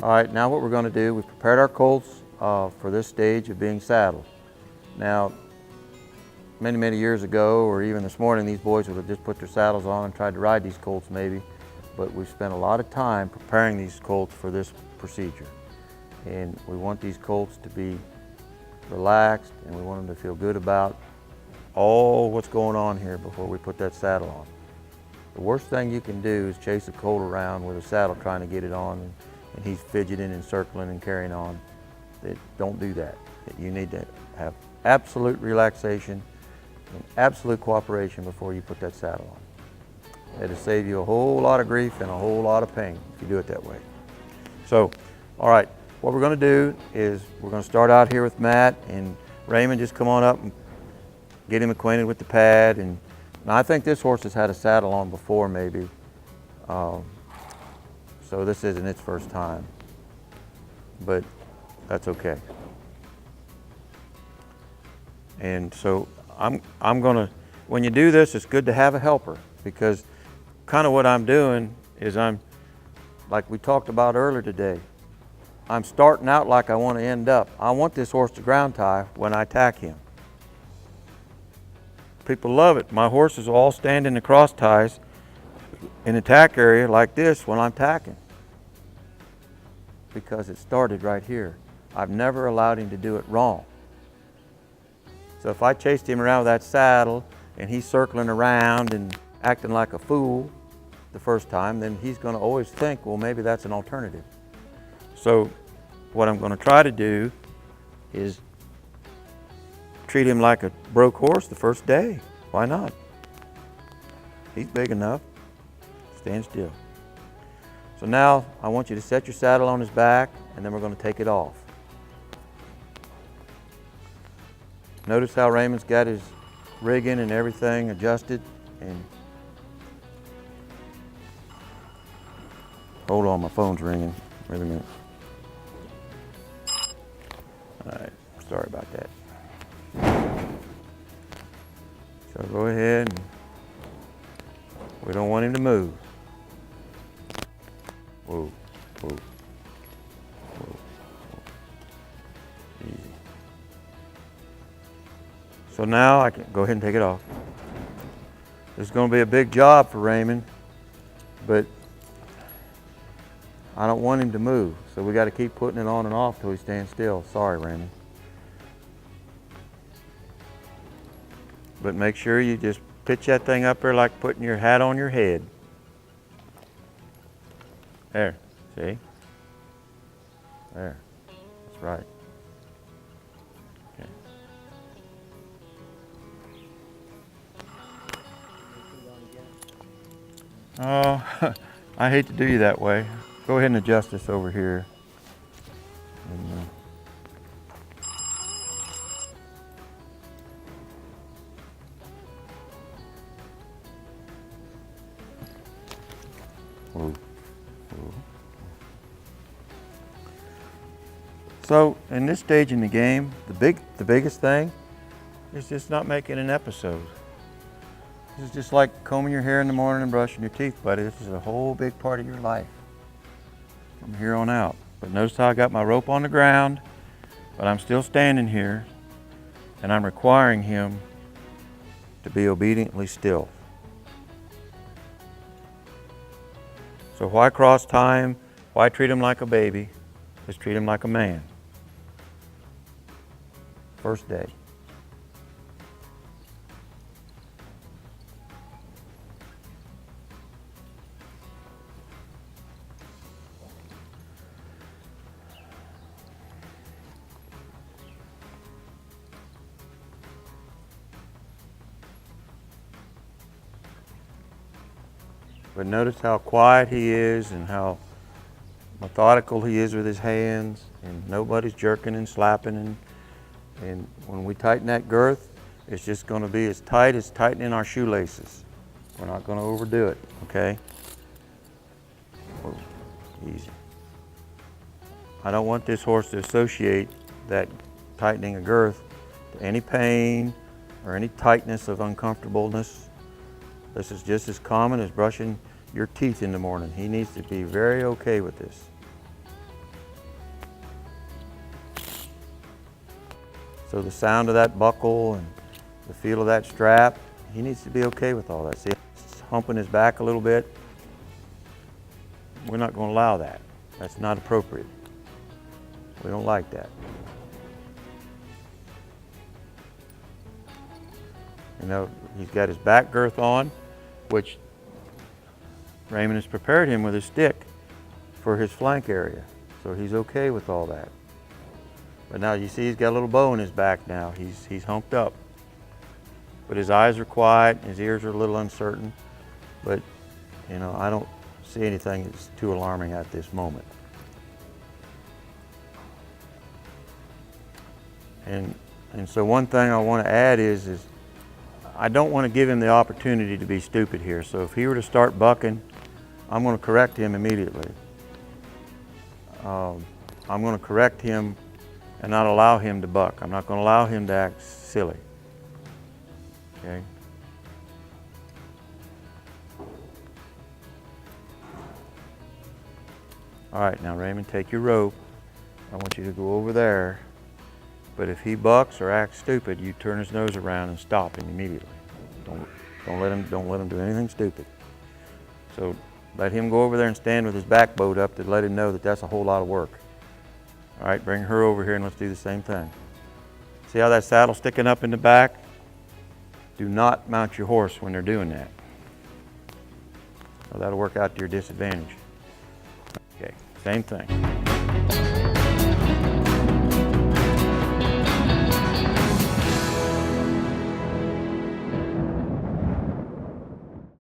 All right, now what we're going to do, we've prepared our colts for this stage of being saddled. Now, many years ago, or even this morning, these boys would have just put their saddles on and tried to ride these colts maybe, but we've spent a lot of time preparing these colts for this procedure. And we want these colts to be relaxed, and we want them to feel good about all what's going on here before we put that saddle on. The worst thing you can do is chase a colt around with a saddle trying to get it on, and he's fidgeting and circling and carrying on. Don't do that. You need to have absolute relaxation and absolute cooperation before you put that saddle on. It'll save you a whole lot of grief and a whole lot of pain if you do it that way. So, all right, what we're going to do is we're going to start out here with Matt, and Raymond, just come on up and get him acquainted with the pad. And now I think this horse has had a saddle on before maybe, so this isn't its first time, but that's okay. And so I'm gonna, when you do this, it's good to have a helper, because kind of what I'm doing is like we talked about earlier today, I'm starting out like I want to end up. I want this horse to ground tie when I tack him. People love it. My horses will all stand in the cross ties in the tack area like this when I'm tacking, because it started right here. I've never allowed him to do it wrong. So if I chased him around with that saddle and he's circling around and acting like a fool the first time, then he's going to always think, well, maybe that's an alternative. So what I'm going to try to do is treat him like a broke horse the first day. Why not? He's big enough. Stand still. So now I want you to set your saddle on his back, and then we're going to take it off. Notice how Raymond's got his rigging and everything adjusted. And hold on, my phone's ringing. Wait a minute. All right, sorry about that. So go ahead, and we don't want him to move. Whoa, whoa, whoa, whoa. Easy. So now I can go ahead and take it off. This is going to be a big job for Raymond, but I don't want him to move. So we got to keep putting it on and off till he stands still. Sorry, Raymond. But make sure you just pitch that thing up there like putting your hat on your head. There, see? There, that's right. Okay. Oh, I hate to do you that way. Go ahead and adjust this over here. So in this stage in the game, the biggest thing is just not making an episode. This is just like combing your hair in the morning and brushing your teeth, buddy. This is a whole big part of your life from here on out. But notice how I got my rope on the ground, but I'm still standing here, and I'm requiring him to be obediently still. So why cross tie him? Why treat him like a baby? Just treat him like a man. First day. But notice how quiet he is and how methodical he is with his hands, and nobody's jerking and slapping. And when we tighten that girth, it's just going to be as tight as tightening our shoelaces. We're not going to overdo it, okay? Oh, easy. I don't want this horse to associate that tightening a girth to any pain or any tightness of uncomfortableness. This is just as common as brushing your teeth in the morning. He needs to be very okay with this. So the sound of that buckle and the feel of that strap, he needs to be okay with all that. See, it's humping his back a little bit. We're not going to allow that. That's not appropriate. We don't like that. You know, he's got his back girth on, which Raymond has prepared him with his stick for his flank area. So he's okay with all that. But now you see he's got a little bow in his back now. He's humped up. But his eyes are quiet, his ears are a little uncertain. But, you know, I don't see anything that's too alarming at this moment. And so one thing I want to add is I don't want to give him the opportunity to be stupid here. So if he were to start bucking, I'm going to correct him immediately. I'm going to correct him and not allow him to buck. I'm not going to allow him to act silly. Okay? All right, now Raymond, take your rope. I want you to go over there. But if he bucks or acts stupid, you turn his nose around and stop him immediately. Don't let him do anything stupid. So let him go over there and stand with his back bowed up to let him know that that's a whole lot of work. All right, bring her over here and let's do the same thing. See how that saddle's sticking up in the back? Do not mount your horse when they're doing that. Well, that'll work out to your disadvantage. Okay, same thing.